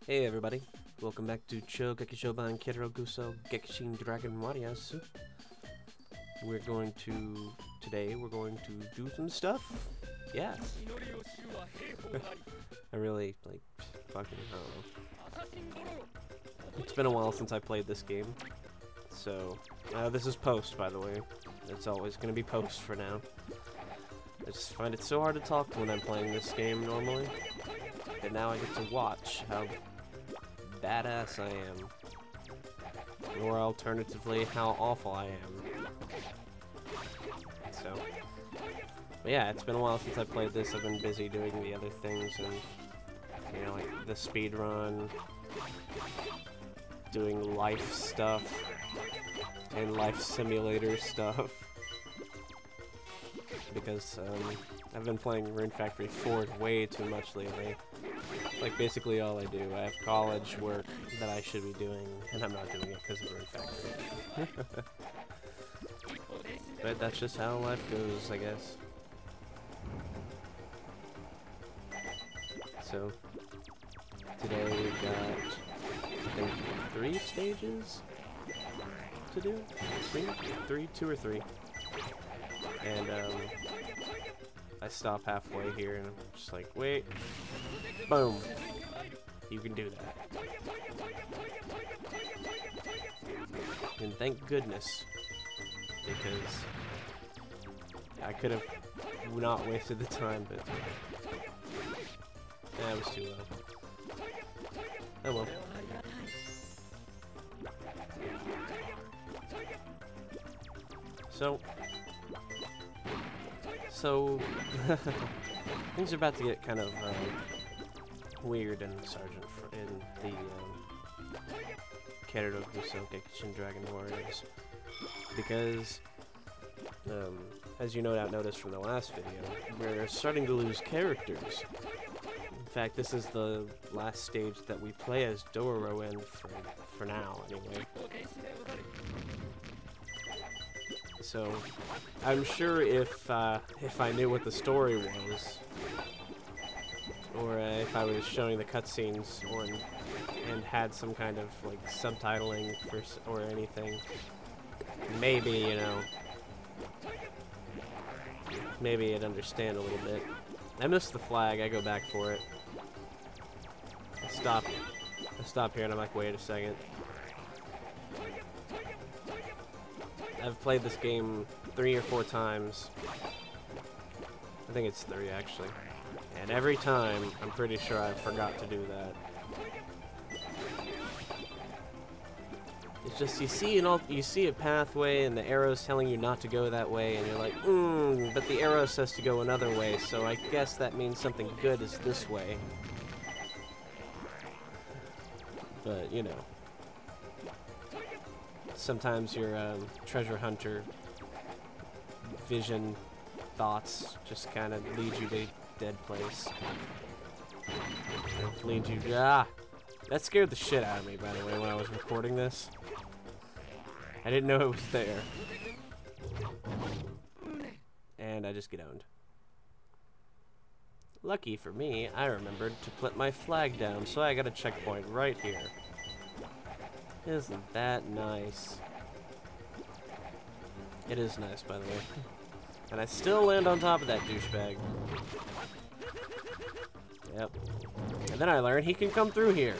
Hey everybody, welcome back to Chou Gekijouban Keroro Gunsou Gekishin Dragon Arimasu. Today we're going to do some stuff. Yeah. I really, fucking, I don't know. It's been a while since I played this game. So, this is post, by the way. It's always going to be post for now. I just find it so hard to talk when I'm playing this game normally. And now I get to watch how badass I am. Or alternatively, how awful I am. So, but yeah, it's been a while since I played this. I've been busy doing the other things and, you know, like the speed run, doing life stuff, and life simulator stuff. Because, I've been playing Rune Factory 4 way too much lately. Like, basically all I do. I have college work that I should be doing, and I'm not doing it because of Rune Factory. But that's just how life goes, I guess. So, today we've got, I think, 3 stages to do? 2 or 3. And, I stop halfway here and I'm just like, wait, boom, you can do that. And thank goodness, because I could have not wasted the time, but that was too low. Oh well. So, things are about to get kind of weird in the Keroro Gunsou Gekishin Dragon Warriors, because as you no doubt noticed from the last video, we're starting to lose characters. In fact, this is the last stage that we play as Dororo in for now, anyway. So, I'm sure if I knew what the story was, or if I was showing the cutscenes, and had some kind of like subtitling or anything, maybe, you know, maybe I'd understand a little bit. I missed the flag. I go back for it. I stop here, and I'm like, wait a second. I've played this game 3 or 4 times. I think it's 3 actually. And every time, I'm pretty sure I forgot to do that. It's just you see a pathway and the arrow's telling you not to go that way, and you're like, but the arrow says to go another way, so I guess that means something good is this way. But, you know. Sometimes your treasure hunter vision thoughts just kind of lead you to a dead place. Lead you to, that scared the shit out of me, by the way, when I was recording this. I didn't know it was there. And I just get owned. Lucky for me, I remembered to put my flag down, so I got a checkpoint right here. Isn't that nice? It is nice, by the way. And I still land on top of that douchebag. Yep. And then I learn he can come through here.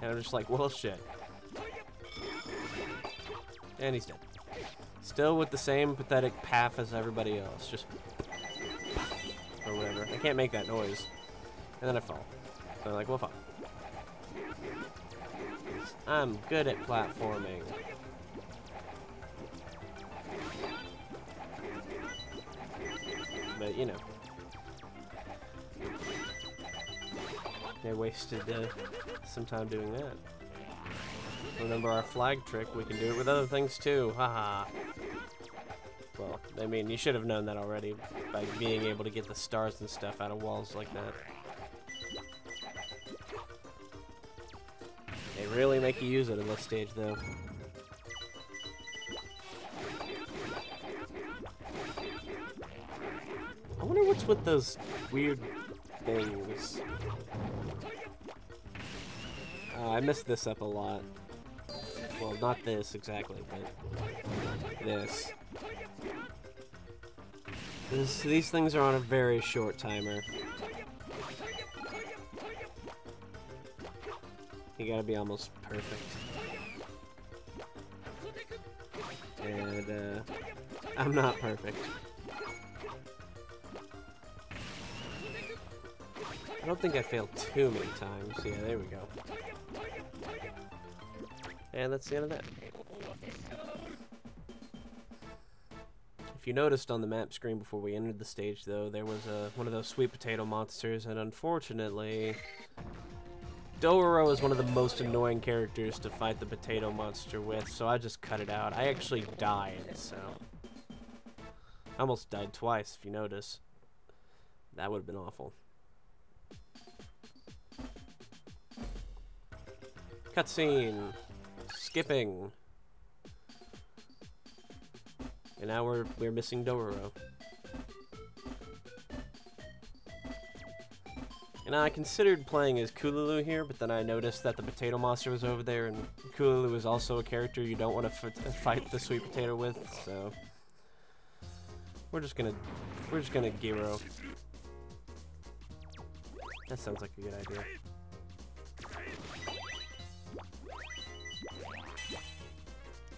And I'm just like, well, shit. And he's dead. Still with the same pathetic path as everybody else. Just... or whatever. I can't make that noise. And then I fall. So I'm like, well, fuck. I'm good at platforming. But, you know. I wasted some time doing that. Remember our flag trick, we can do it with other things too. Haha. Well, I mean, you should have known that already by being able to get the stars and stuff out of walls like that. They really make you use it in this stage, though. I wonder what's with those weird things. I messed this up a lot. Well, not this exactly, but this. These things are on a very short timer. You gotta be almost perfect. And, I'm not perfect. I don't think I failed too many times. Yeah, there we go. And that's the end of that. If you noticed on the map screen before we entered the stage, though, there was one of those sweet potato monsters, and unfortunately, Dororo is one of the most annoying characters to fight the potato monster with, so I just cut it out. I actually died, so... I almost died twice, if you notice. That would have been awful. Cutscene! Skipping! And now we're missing Dororo. And I considered playing as Kululu here, but then I noticed that the potato monster was over there, and Kululu is also a character you don't want to fight the sweet potato with, so we're just gonna Giro. That sounds like a good idea.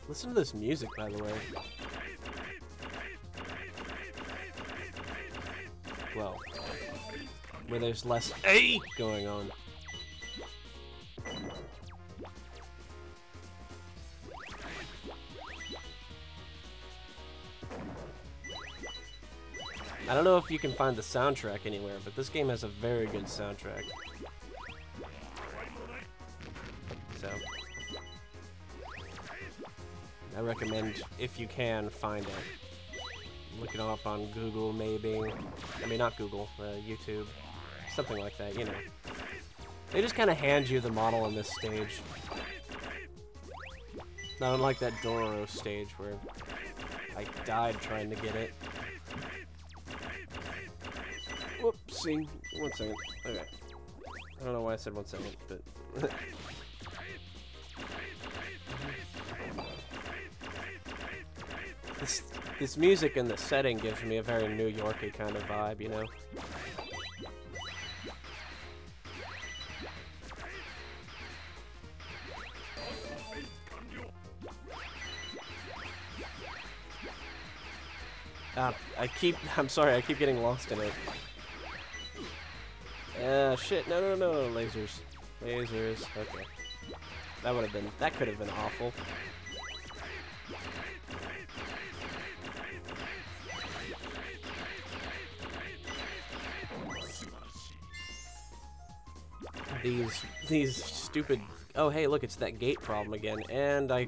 Listen to this music, by the way. Well, where there's less A going on. I don't know if you can find the soundtrack anywhere, but this game has a very good soundtrack. So, I recommend, if you can, find it. Look it up on Google, maybe. I mean, not Google, YouTube. Something like that, you know. They just kind of hand you the model on this stage. Not unlike that Dororo stage where I died trying to get it. Whoopsie. 1 second. Okay. I don't know why I said 1 second, but... This music and the setting gives me a very New York-y kind of vibe, you know? I'm sorry, I keep getting lost in it. Shit, no, lasers. Lasers, okay. That could have been awful. These stupid... Oh, hey, look, it's that gate problem again. And I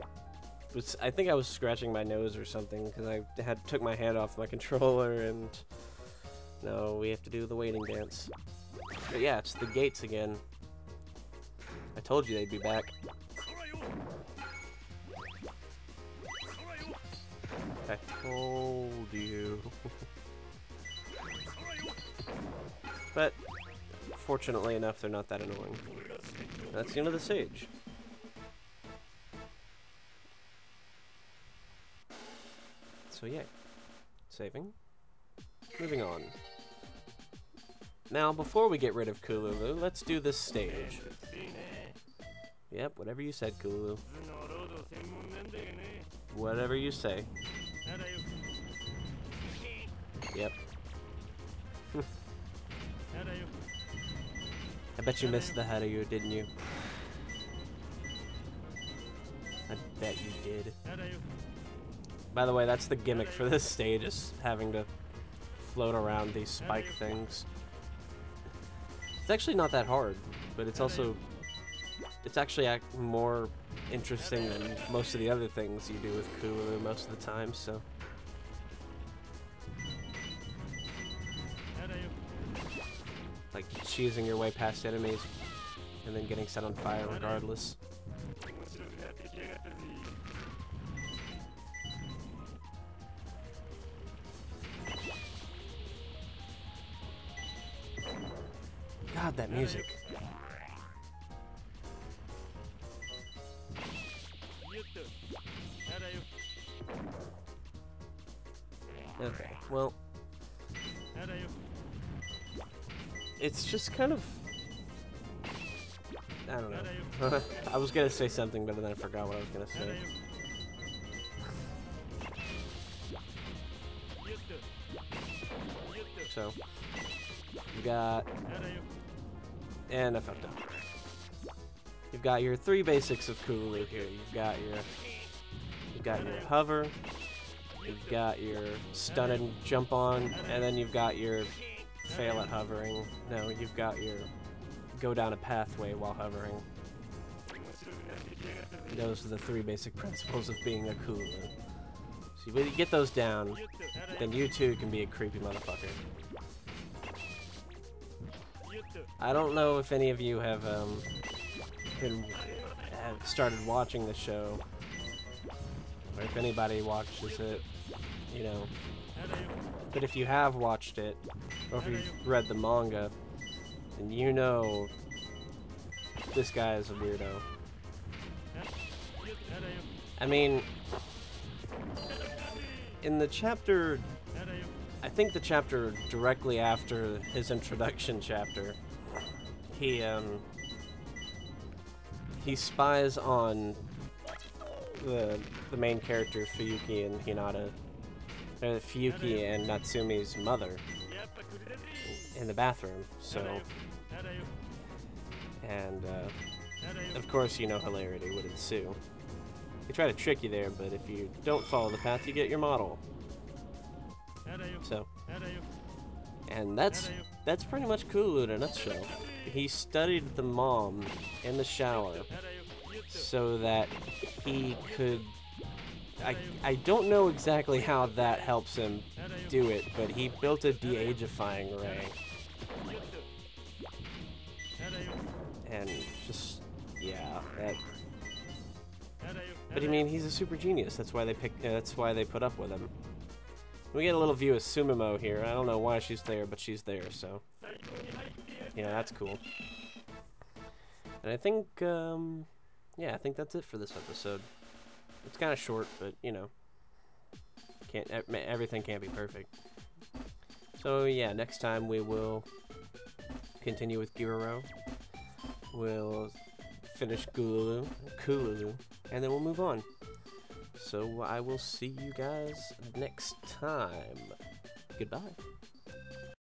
think I was scratching my nose or something because I took my hand off my controller, and no, we have to do the waiting dance. But yeah, it's the gates again. I told you they'd be back. I told you. But fortunately enough, they're not that annoying. That's the end of the stage. So yeah, saving. Moving on. Now, before we get rid of Kululu, let's do this stage. Yep, whatever you said, Kululu. Whatever you say. Yep. I bet you missed the Harayu, didn't you? I bet you did. By the way, that's the gimmick for this stage, is having to float around these spike things. It's actually not that hard, but it's also... It's actually more interesting than most of the other things you do with Kululu most of the time, so... Like cheesing your way past enemies and then getting set on fire regardless. God, that music. Okay, well, it's just kind of, I don't know. I was gonna say something, but then I forgot what I was gonna say. So, you got, and I fucked up. You've got your 3 basics of Kululu here. You've got your hover, you've got your stun and jump on, and then you've got your fail at hovering. No, you've got your go down a pathway while hovering. Those are the 3 basic principles of being a Kululu. So when you get those down, then you too can be a creepy motherfucker. I don't know if any of you have have started watching the show, or if anybody watches it, you know. But if you have watched it, or if you've read the manga, then you know this guy is a weirdo. I mean, in the chapter, I think the chapter directly after his introduction chapter, he spies on the main character Fuyuki and Hinata, Fuyuki and Natsumi's mother in the bathroom. So, and of course, you know, hilarity would ensue. They try to trick you there, but if you don't follow the path, you get your model. So, and that's pretty much Kululu in a nutshell. He studied the mom in the shower so that he could. I don't know exactly how that helps him do it, but he built a de-agifying ray. And just, yeah, that. But I mean, he's a super genius. That's why they put up with him. We get a little view of Sumimo here. I don't know why she's there, but she's there, so. Yeah, that's cool. And I think, yeah, I think that's it for this episode. It's kind of short, but, you know, everything can't be perfect. So, yeah, next time we will continue with Keroro. We'll finish Kululu, and then we'll move on. So I will see you guys next time. Goodbye.